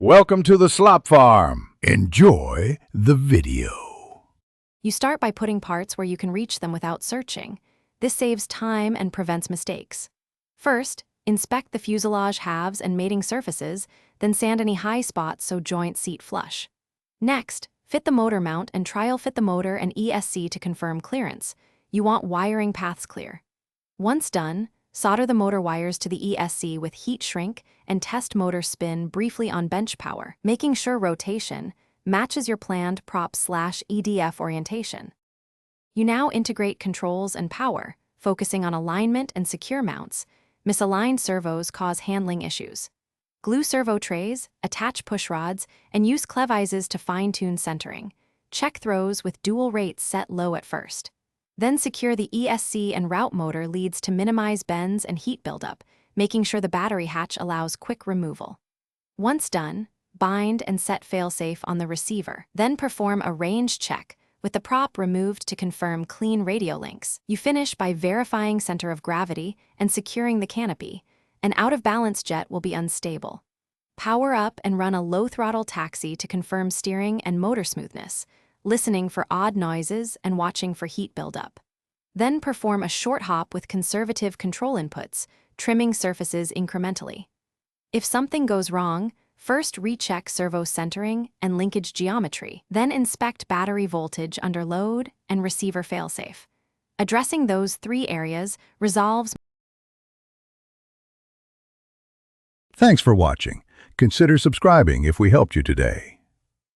Welcome to the Slop Farm. Enjoy the video. You start by putting parts where you can reach them without searching. This saves time and prevents mistakes. First, inspect the fuselage halves and mating surfaces, then sand any high spots so joints seat flush. Next, fit the motor mount and trial fit the motor and ESC to confirm clearance. You want wiring paths clear. Once done, solder the motor wires to the ESC with heat shrink and test motor spin briefly on bench power, making sure rotation matches your planned prop/EDF orientation. You now integrate controls and power, focusing on alignment and secure mounts. Misaligned servos cause handling issues. Glue servo trays, attach push rods, and use clevises to fine-tune centering. Check throws with dual rates set low at first. Then secure the ESC and route motor leads to minimize bends and heat buildup, making sure the battery hatch allows quick removal. Once done, bind and set failsafe on the receiver. Then perform a range check, with the prop removed to confirm clean radio links. You finish by verifying center of gravity and securing the canopy. An out-of-balance jet will be unstable. Power up and run a low-throttle taxi to confirm steering and motor smoothness, listening for odd noises and watching for heat buildup. Then perform a short hop with conservative control inputs, trimming surfaces incrementally. If something goes wrong, first recheck servo centering and linkage geometry, then inspect battery voltage under load and receiver failsafe. Addressing those three areas resolves. Thanks for watching. Consider subscribing if we helped you today.